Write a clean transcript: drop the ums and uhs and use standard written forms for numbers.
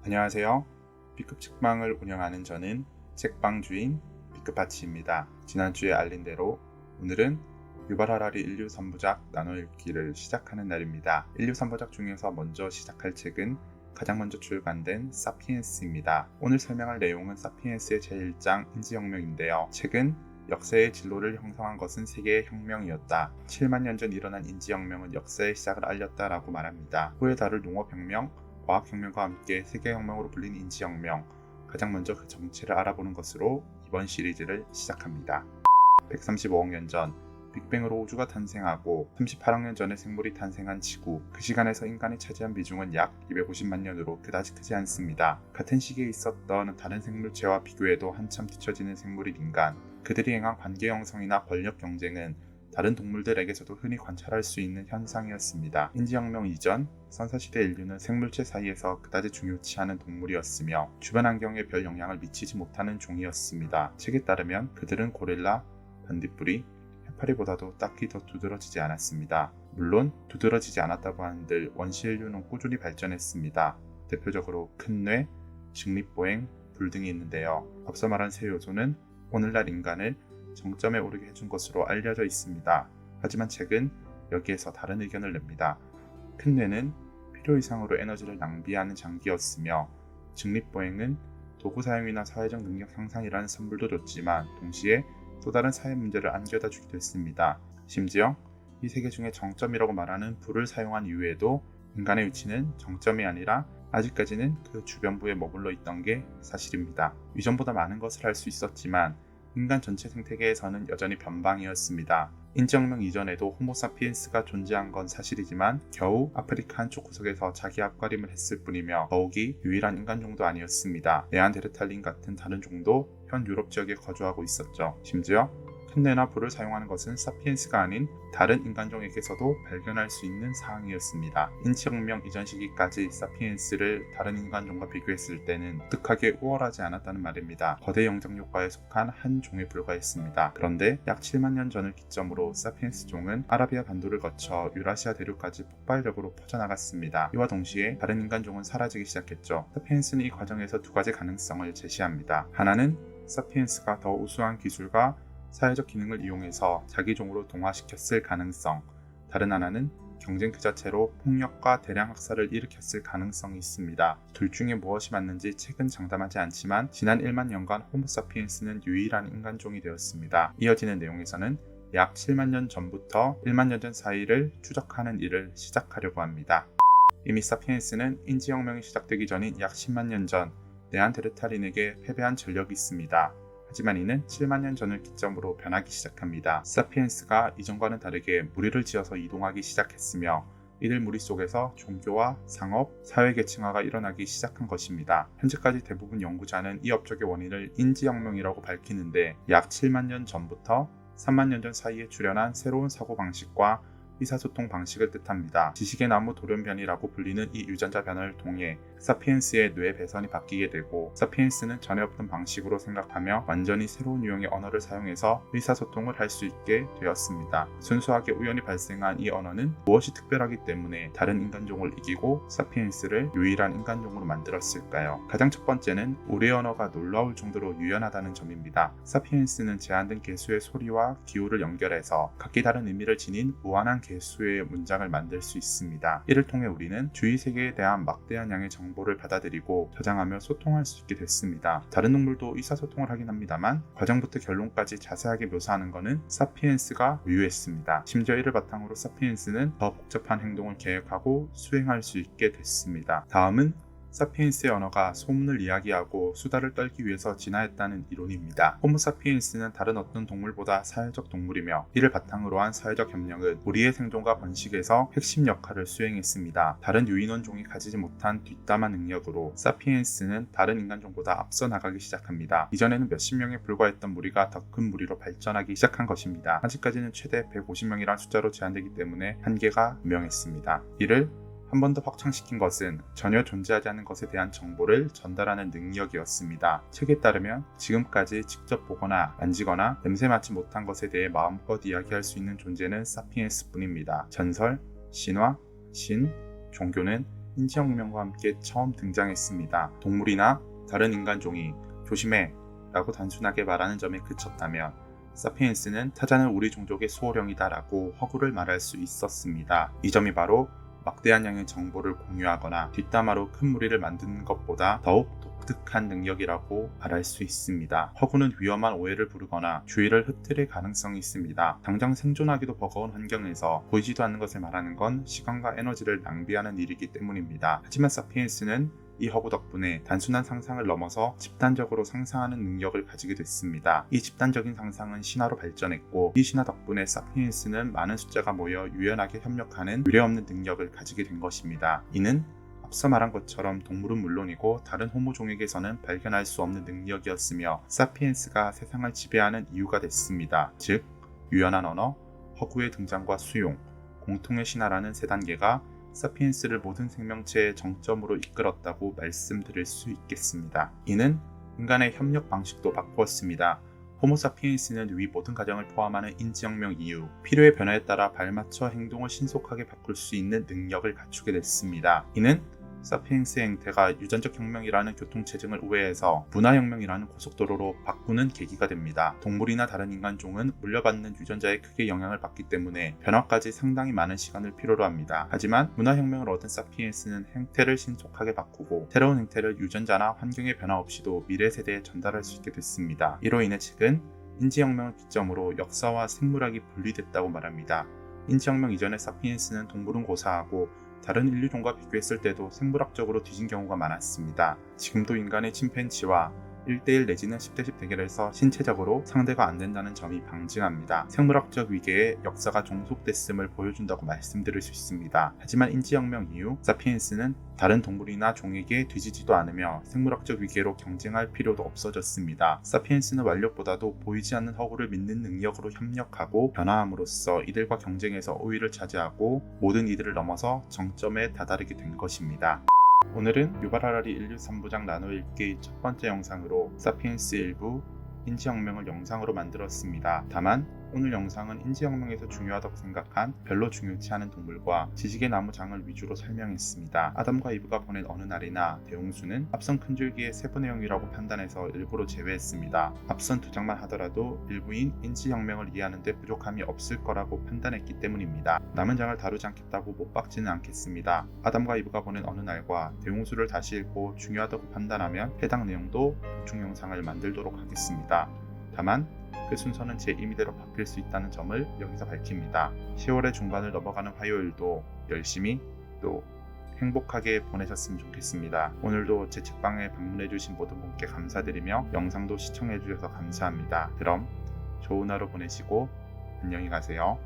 안녕하세요. B급 책방을 운영하는 저는 책방 주인 B급하치입니다. 지난주에 알린 대로 오늘은 유발 하라리 인류 3부작 나눠 읽기를 시작하는 날입니다. 인류 3부작 중에서 먼저 시작할 책은 가장 먼저 출간된 사피엔스입니다. 오늘 설명할 내용은 사피엔스의 제1장 인지혁명인데요. 책은 역사의 진로를 형성한 것은 세계의 혁명이었다. 7만 년 전 일어난 인지혁명은 역사의 시작을 알렸다라고 말합니다. 후에 다룰 농업혁명, 과학혁명과 함께 세계혁명으로 불린 인지혁명, 가장 먼저 그 정체를 알아보는 것으로 이번 시리즈를 시작합니다. 135억 년 전 빅뱅으로 우주가 탄생하고 38억 년 전에 생물이 탄생한 지구, 그 시간에서 인간이 차지한 비중은 약 250만 년으로 그다지 크지 않습니다. 같은 시기에 있었던 다른 생물체와 비교해도 한참 뒤처지는 생물인 인간, 그들이 행한 관계 형성이나 권력 경쟁은 다른 동물들에게서도 흔히 관찰할 수 있는 현상이었습니다. 인지혁명 이전, 선사시대 인류는 생물체 사이에서 그다지 중요치 않은 동물이었으며 주변 환경에 별 영향을 미치지 못하는 종이었습니다. 책에 따르면 그들은 고릴라, 반딧불이, 해파리보다도 딱히 더 두드러지지 않았습니다. 물론 두드러지지 않았다고 하는들 원시 인류는 꾸준히 발전했습니다. 대표적으로 큰 뇌, 직립보행, 불 등이 있는데요. 앞서 말한 세 요소는 오늘날 인간을 정점에 오르게 해준 것으로 알려져 있습니다. 하지만 책은 여기에서 다른 의견을 냅니다. 큰 뇌는 필요 이상으로 에너지를 낭비하는 장기였으며 직립보행은 도구 사용이나 사회적 능력 향상이라는 선물도 줬지만 동시에 또 다른 사회 문제를 안겨다 주기도 했습니다. 심지어 이 세계 중에 정점이라고 말하는 불을 사용한 이후에도 인간의 위치는 정점이 아니라 아직까지는 그 주변부에 머물러 있던 게 사실입니다. 이전보다 많은 것을 할 수 있었지만 인간 전체 생태계에서는 여전히 변방이었습니다. 인지혁명 이전에도 호모사피엔스가 존재한 건 사실이지만 겨우 아프리카 한쪽 구석에서 자기 앞가림을 했을 뿐이며 더욱이 유일한 인간종도 아니었습니다. 네안데르탈린 같은 다른 종도 현 유럽 지역에 거주하고 있었죠. 심지어 큰 뇌나 불을 사용하는 것은 사피엔스가 아닌 다른 인간종에게서도 발견할 수 있는 사항이었습니다. 인지혁명 이전 시기까지 사피엔스를 다른 인간종과 비교했을 때는 독특하게 우월하지 않았다는 말입니다. 거대 영장류과에 속한 한 종에 불과했습니다. 그런데 약 7만 년 전을 기점으로 사피엔스 종은 아라비아 반도를 거쳐 유라시아 대륙까지 폭발적으로 퍼져나갔습니다. 이와 동시에 다른 인간종은 사라지기 시작했죠. 사피엔스는 이 과정에서 두 가지 가능성을 제시합니다. 하나는 사피엔스가 더 우수한 기술과 사회적 기능을 이용해서 자기 종으로 동화시켰을 가능성, 다른 하나는 경쟁 그 자체로 폭력과 대량 학살을 일으켰을 가능성이 있습니다. 둘 중에 무엇이 맞는지 책은 장담하지 않지만 지난 1만 년간 호모사피엔스는 유일한 인간종이 되었습니다. 이어지는 내용에서는 약 7만 년 전부터 1만 년 전 사이를 추적하는 일을 시작하려고 합니다. 이미 사피엔스는 인지혁명이 시작되기 전인 약 10만 년 전 네안데르탈린에게 패배한 전력이 있습니다. 하지만 이는 7만 년 전을 기점으로 변하기 시작합니다. 사피엔스가 이전과는 다르게 무리를 지어서 이동하기 시작했으며 이들 무리 속에서 종교와 상업, 사회계층화가 일어나기 시작한 것입니다. 현재까지 대부분 연구자는 이 업적의 원인을 인지혁명이라고 밝히는데 약 7만 년 전부터 3만 년 전 사이에 출현한 새로운 사고방식과 의사소통 방식을 뜻합니다. 지식의 나무 돌연변이라고 불리는 이 유전자 변화를 통해 사피엔스의 뇌 배선이 바뀌게 되고 사피엔스는 전에 없던 방식으로 생각하며 완전히 새로운 유형의 언어를 사용해서 의사소통을 할 수 있게 되었습니다. 순수하게 우연히 발생한 이 언어는 무엇이 특별하기 때문에 다른 인간종을 이기고 사피엔스를 유일한 인간종으로 만들었을까요? 가장 첫 번째는 우리의 언어가 놀라울 정도로 유연하다는 점입니다. 사피엔스는 제한된 개수의 소리와 기호를 연결해서 각기 다른 의미를 지닌 무한한 개수의 문장을 만들 수 있습니다. 이를 통해 우리는 주위 세계에 대한 막대한 양의 정보를 받아들이고 저장하며 소통할 수 있게 됐습니다. 다른 동물도 의사소통을 하긴 합니다만 과정부터 결론까지 자세하게 묘사하는 것은 사피엔스가 유효했습니다. 심지어 이를 바탕으로 사피엔스는 더 복잡한 행동을 계획하고 수행할 수 있게 됐습니다. 다음은 사피엔스의 언어가 소문을 이야기하고 수다를 떨기 위해서 진화했다는 이론입니다. 호모사피엔스는 다른 어떤 동물보다 사회적 동물이며 이를 바탕으로 한 사회적 협력은 우리의 생존과 번식에서 핵심 역할을 수행했습니다. 다른 유인원종이 가지지 못한 뒷담화 능력으로 사피엔스는 다른 인간종보다 앞서 나가기 시작합니다. 이전에는 몇십 명에 불과했던 무리가 더 큰 무리로 발전하기 시작한 것입니다. 아직까지는 최대 150명이라는 숫자로 제한되기 때문에 한계가 분명했습니다. 이를 한 번 더 확장시킨 것은 전혀 존재하지 않는 것에 대한 정보를 전달하는 능력이었습니다. 책에 따르면 지금까지 직접 보거나 만지거나 냄새 맡지 못한 것에 대해 마음껏 이야기할 수 있는 존재는 사피엔스뿐입니다. 전설, 신화, 신, 종교는 인지혁명과 함께 처음 등장했습니다. 동물이나 다른 인간종이 조심해 라고 단순하게 말하는 점에 그쳤다면 사피엔스는 타자는 우리 종족의 수호령이다 라고 허구를 말할 수 있었습니다. 이 점이 바로 막대한 양의 정보를 공유하거나 뒷담화로 큰 무리를 만드는 것보다 더욱 독특한 능력이라고 말할 수 있습니다. 허구는 위험한 오해를 부르거나 주의를 흩트릴 가능성이 있습니다. 당장 생존하기도 버거운 환경에서 보이지도 않는 것을 말하는 건 시간과 에너지를 낭비하는 일이기 때문입니다. 하지만 사피엔스는 이 허구 덕분에 단순한 상상을 넘어서 집단적으로 상상하는 능력을 가지게 됐습니다. 이 집단적인 상상은 신화로 발전했고 이 신화 덕분에 사피엔스는 많은 숫자가 모여 유연하게 협력하는 유례없는 능력을 가지게 된 것입니다. 이는 앞서 말한 것처럼 동물은 물론이고 다른 호모종에게서는 발견할 수 없는 능력이었으며 사피엔스가 세상을 지배하는 이유가 됐습니다. 즉, 유연한 언어, 허구의 등장과 수용, 공통의 신화라는 세 단계가 사피엔스를 모든 생명체의 정점으로 이끌었다고 말씀드릴 수 있겠습니다. 이는 인간의 협력 방식도 바꾸었습니다. 호모사피엔스는 위 모든 과정을 포함하는 인지혁명 이후 필요의 변화에 따라 발맞춰 행동을 신속하게 바꿀 수 있는 능력을 갖추게 됐습니다. 이는 사피엔스의 행태가 유전적 혁명이라는 교통체증을 우회해서 문화혁명이라는 고속도로로 바꾸는 계기가 됩니다. 동물이나 다른 인간종은 물려받는 유전자에 크게 영향을 받기 때문에 변화까지 상당히 많은 시간을 필요로 합니다. 하지만 문화혁명을 얻은 사피엔스는 행태를 신속하게 바꾸고 새로운 행태를 유전자나 환경의 변화 없이도 미래 세대에 전달할 수 있게 됐습니다. 이로 인해 책은 인지혁명을 기점으로 역사와 생물학이 분리됐다고 말합니다. 인지혁명 이전에 사피엔스는 동물은 고사하고 다른 인류종과 비교했을 때도 생물학적으로 뒤진 경우가 많았습니다. 지금도 인간의 침팬지와 1대1 내지는 10대10 대결에서 신체적으로 상대가 안 된다는 점이 방증합니다. 생물학적 위계에 역사가 종속됐음을 보여준다고 말씀드릴 수 있습니다. 하지만 인지혁명 이후 사피엔스는 다른 동물이나 종에게 뒤지지도 않으며 생물학적 위계로 경쟁할 필요도 없어졌습니다. 사피엔스는 완력보다도 보이지 않는 허구를 믿는 능력으로 협력하고 변화함으로써 이들과 경쟁에서 우위를 차지하고 모든 이들을 넘어서 정점에 다다르게 된 것입니다. 오늘은 유발 하라리 인류 3부작 나눠 읽기 첫 번째 영상으로 사피엔스 일부 인지혁명을 영상으로 만들었습니다. 다만 오늘 영상은 인지혁명에서 중요하다고 생각한 별로 중요치 않은 동물과 지식의 나무장을 위주로 설명했습니다. 아담과 이브가 보낸 어느 날이나 대홍수는 앞선 큰 줄기의 세부 내용이라고 판단해서 일부러 제외했습니다. 앞선 두 장만 하더라도 일부인 인지혁명을 이해하는 데 부족함이 없을 거라고 판단했기 때문입니다. 남은 장을 다루지 않겠다고 못 박지는 않겠습니다. 아담과 이브가 보낸 어느 날과 대홍수를 다시 읽고 중요하다고 판단하면 해당 내용도 보충 영상을 만들도록 하겠습니다. 다만 그 순서는 제 임의대로 바뀔 수 있다는 점을 여기서 밝힙니다. 10월의 중반을 넘어가는 화요일도 열심히 또 행복하게 보내셨으면 좋겠습니다. 오늘도 제 책방에 방문해주신 모든 분께 감사드리며 영상도 시청해주셔서 감사합니다. 그럼 좋은 하루 보내시고 안녕히 가세요.